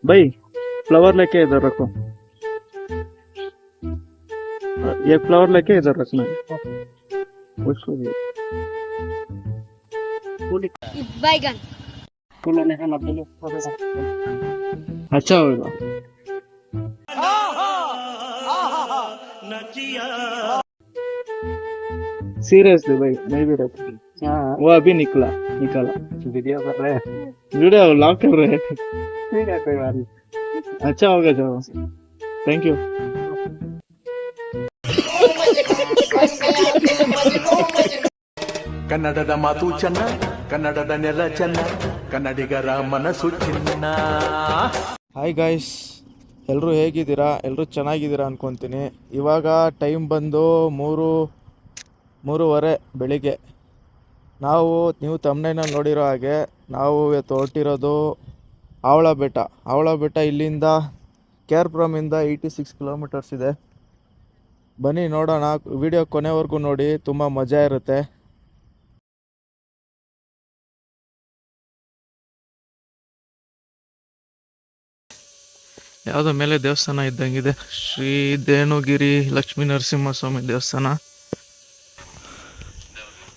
भाई फ्लावर लेके इधर रखो, ये फ्लावर लेके इधर रखना है उसको भी। बैगन फूल ने खाना बोलो, अच्छा होगा। सीरियसली भाई मैं भी रखूँ। हाँ वो अभी निकला। वीडियो कर रहे हैं, वीडियो लॉक कर रहे हैं। ठीक है कोई बात नहीं, अच्छा होगा जाओ। Thank you. ಕನ್ನಡದ ಮಾತು ಚೆನ್ನ, ಕನ್ನಡದ ನೆಲ ಚೆನ್ನ, ಕನ್ನಡಿಗರ ಮನಸ್ಸು ಚಿನ್ನ. ಹಾಯ್ ಗಾಯ್ಸ್, ಎಲ್ಲರೂ ಹೇಗಿದ್ದೀರಾ? ಎಲ್ಲರೂ ಚೆನ್ನಾಗಿದ್ದೀರಾ ಅಂದ್ಕೊತೀನಿ. ಇವಾಗ ಟೈಮ್ ಬಂದು 3:30 ಬೆಳಿಗ್ಗೆ. ನೀವು ತಮ್ಮನೇನ ನೋಡಿರೋ ಹಾಗೆ ನಾವು ಇವತ್ತು ಹೊರಟಿರೋದು ಆವಳ ಬೆಟ್ಟ ಇಲ್ಲಿಂದ ಕೇರ್ಪುರಮಿಂದ 86 ಕಿಲೋಮೀಟರ್ಸ್ ಇದೆ. ಬನ್ನಿ ನೋಡೋಣ, ವಿಡಿಯೋ ಕೊನೆವರೆಗೂ ನೋಡಿ, ತುಂಬ ಮಜಾ ಇರುತ್ತೆ. ಯಾವುದೋ ಮೇಲೆ ದೇವಸ್ಥಾನ ಇದ್ದಂಗಿದೆ, ಶ್ರೀ ಧೇನುಗಿರಿ ಲಕ್ಷ್ಮೀ ನರಸಿಂಹಸ್ವಾಮಿ ದೇವಸ್ಥಾನ.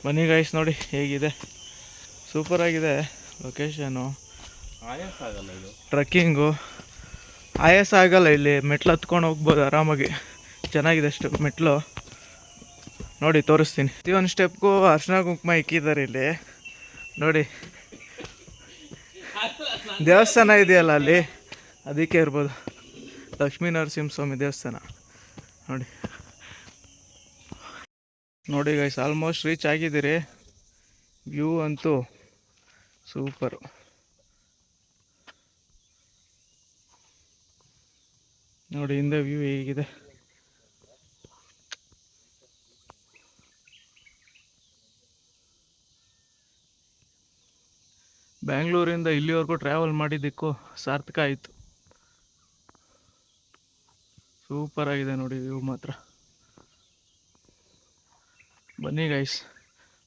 ಬನ್ನಿ ಗೈಸ್ ನೋಡಿ ಹೇಗಿದೆ, ಸೂಪರ್ ಆಗಿದೆ ಲೊಕೇಶನು. ಟ್ರಕ್ಕಿಂಗು ಆಯಾಸ ಆಗಲ್ಲ, ಇಲ್ಲಿ ಮೆಟ್ಲು ಹತ್ಕೊಂಡು ಹೋಗ್ಬೋದು ಆರಾಮಾಗಿ, ಚೆನ್ನಾಗಿದೆ ಅಷ್ಟು ಮೆಟ್ಲು. ನೋಡಿ ತೋರಿಸ್ತೀನಿ, ಪ್ರತಿಯೊಂದು ಸ್ಟೆಪ್ಗೂ ಅರ್ಶಿನ ಕುಂಕುಮ ಇಕ್ಕಿದ್ದಾರೆ ಇಲ್ಲಿ ನೋಡಿ. ದೇವಸ್ಥಾನ ಇದೆಯಲ್ಲ ಅಲ್ಲಿ, ಅದಕ್ಕೆ ಇರ್ಬೋದು, ಲಕ್ಷ್ಮೀ ನರಸಿಂಹಸ್ವಾಮಿ ದೇವಸ್ಥಾನ ನೋಡಿ ಗೈಸ್. ಆಲ್ಮೋಸ್ಟ್ ರೀಚ್ ಆಗಿದ್ದೀರಿ. ವ್ಯೂ ಅಂತೂ ಸೂಪರು. ನೋಡಿ ಹಿಂದೆ ವ್ಯೂ ಹೇಗಿದೆ. ಬ್ಯಾಂಗ್ಳೂರಿಂದ ಇಲ್ಲಿವರೆಗೂ ಟ್ರಾವೆಲ್ ಮಾಡಿದ್ದಕ್ಕೂ ಸಾರ್ಥಕ ಆಯಿತು. ಸೂಪರ್ ಆಗಿದೆ ನೋಡಿ ವ್ಯೂ ಮಾತ್ರ. ಬನ್ನಿ ಗೈಸ್,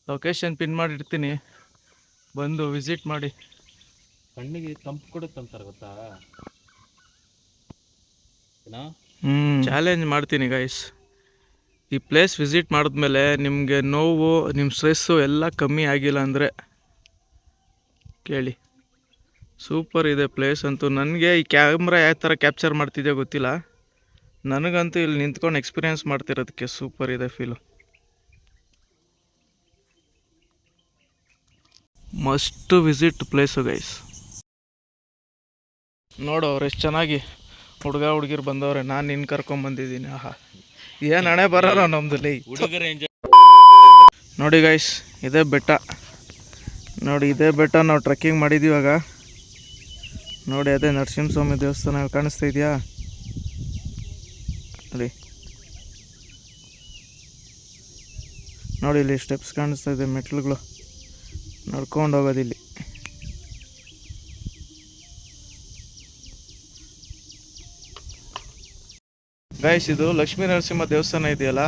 ಲೊಕೇಶನ್ ಪಿನ್ ಮಾಡಿರ್ತೀನಿ, ಬಂದು ವಿಸಿಟ್ ಮಾಡಿ. ಕಣ್ಣಿಗೆ ತಂಪು ಕೊಡುತ್ತಂತಾರೆ ಗೊತ್ತಾ? ಚಾಲೆಂಜ್ ಮಾಡ್ತೀನಿ ಗೈಸ್. ಈ ಪ್ಲೇಸ್ ವಿಸಿಟ್ ಮಾಡಿದ್ಮೇಲೆ ನಿಮಗೆ ನೋವು, ನಿಮ್ಮ ಸ್ಟ್ರೆಸ್ಸು ಎಲ್ಲ ಕಮ್ಮಿ ಆಗಿಲ್ಲ ಅಂದರೆ ಕೇಳಿ. ಸೂಪರ್ ಇದೆ ಪ್ಲೇಸ್ ಅಂತೂ. ನನಗೆ ಈ ಕ್ಯಾಮ್ರಾ ಯಾವ ಥರ ಕ್ಯಾಪ್ಚರ್ ಮಾಡ್ತಿದೆಯೋ ಗೊತ್ತಿಲ್ಲ, ನನಗಂತೂ ಇಲ್ಲಿ ನಿಂತ್ಕೊಂಡು ಎಕ್ಸ್ಪೀರಿಯೆನ್ಸ್ ಮಾಡ್ತಿರೋದಕ್ಕೆ ಸೂಪರ್ ಇದೆ feel. Must visit place guys. ನೋಡು ಅವ್ರು ಎಷ್ಟು ಚೆನ್ನಾಗಿ ಹುಡುಗಿರು ಬಂದವ್ರೆ, ನಾನು ನಿನ್ನ ಕರ್ಕೊಂಬಂದಿದ್ದೀನಿ. ಆಹಾ, ಏನು ಹಣೆ ಬರೋಲ್ಲ ನಮ್ಮದು ಲೈ. ನೋಡಿ ಗೈಸ್, ಇದೇ ಬೆಟ್ಟ ನೋಡಿ, ಇದೇ ಬೆಟ್ಟ ನಾವು ಟ್ರೆಕ್ಕಿಂಗ್ ಮಾಡಿದ್ದೀವಾಗ ನೋಡಿ. ಅದೇ ನರಸಿಂಹಸ್ವಾಮಿ ದೇವಸ್ಥಾನ ಕಾಣಿಸ್ತಾ ಇದೆಯಾ ನೋಡಿ. ನೋಡಿ ಇಲ್ಲಿ ಸ್ಟೆಪ್ಸ್ ಕಾಣಿಸ್ತಾ ಇದೆ, ಮೆಟ್ಲುಗಳು ನಡ್ಕೊಂಡು ಹೋಗೋದಿಲ್ಲಿ. ಗೈಸ್, ಇದು ಲಕ್ಷ್ಮೀ ನರಸಿಂಹ ದೇವಸ್ಥಾನ ಇದೆಯಲ್ಲ,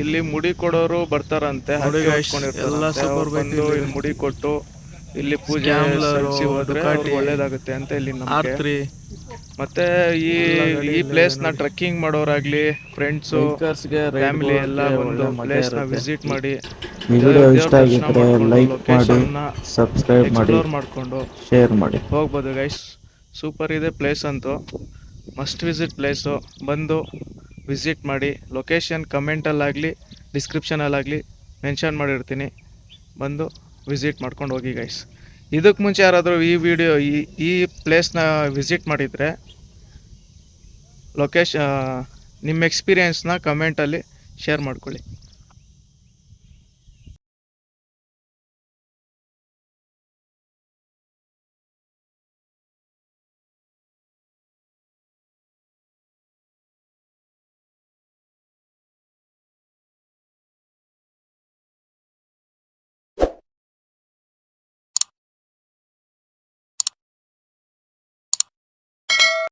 ಇಲ್ಲಿ ಮುಡಿ ಕೊಡೋರು ಬರ್ತಾರಂತೆ. ಎಲ್ಲ ಸೂಪರ್ ಬಂದು ಇಲ್ಲಿ ಮುಡಿ ಕೊಟ್ಟು ಇಲ್ಲಿ ಪೂಜೆ ಹೋದ್ರೆ ಒಳ್ಳೇದಾಗುತ್ತೆ ಅಂತ ಇಲ್ಲಿ ನಂಬಿಕೆ. ಮತ್ತೆ ಈ ಪ್ಲೇಸ್ ನ ಟ್ರೆಕ್ಕಿಂಗ್ ಮಾಡೋರಾಗ್ಲಿ, ಫ್ರೆಂಡ್ಸು, ಫ್ಯಾಮಿಲಿ ಎಲ್ಲ ಒಂದು ಪ್ಲೇಸ್ ನ ವಿಸಿಟ್ ಮಾಡಿ, ಇಷ್ಟ ಆಗಿದ್ರೆ ಲೈಕ್ ಮಾಡಿ, ಸಬ್ಸ್ಕ್ರೈಬ್ ಮಾಡಿ, ಎಕ್ಸ್ಪ್ಲೋರ್ ಮಾಡ್ಕೊಂಡು ಶೇರ್ ಮಾಡಿ ಹೋಗ್ಬೋದು ಗೈಸ್. ಸೂಪರ್ ಇದೆ ಪ್ಲೇಸ್ ಅಂತೂ, ಮಸ್ಟ್ ವಿಸಿಟ್ ಪ್ಲೇಸು. ಬಂದು ವಿಸಿಟ್ ಮಾಡಿ. ಲೊಕೇಶನ್ ಕಮೆಂಟಲ್ಲಾಗಲಿ ಡಿಸ್ಕ್ರಿಪ್ಷನಲ್ಲಾಗಲಿ ಮೆನ್ಷನ್ ಮಾಡಿರ್ತೀನಿ, ಬಂದು ವಿಸಿಟ್ ಮಾಡ್ಕೊಂಡು ಹೋಗಿ ಗೈಸ್. ಇದಕ್ಕೆ ಮುಂಚೆ ಯಾರಾದರೂ ಈ ಪ್ಲೇಸ್ನ ವಿಸಿಟ್ ಮಾಡಿದರೆ ನಿಮ್ಮ ಎಕ್ಸ್ಪೀರಿಯೆನ್ಸ್ನ ಕಮೆಂಟಲ್ಲಿ ಶೇರ್ ಮಾಡ್ಕೊಳ್ಳಿ.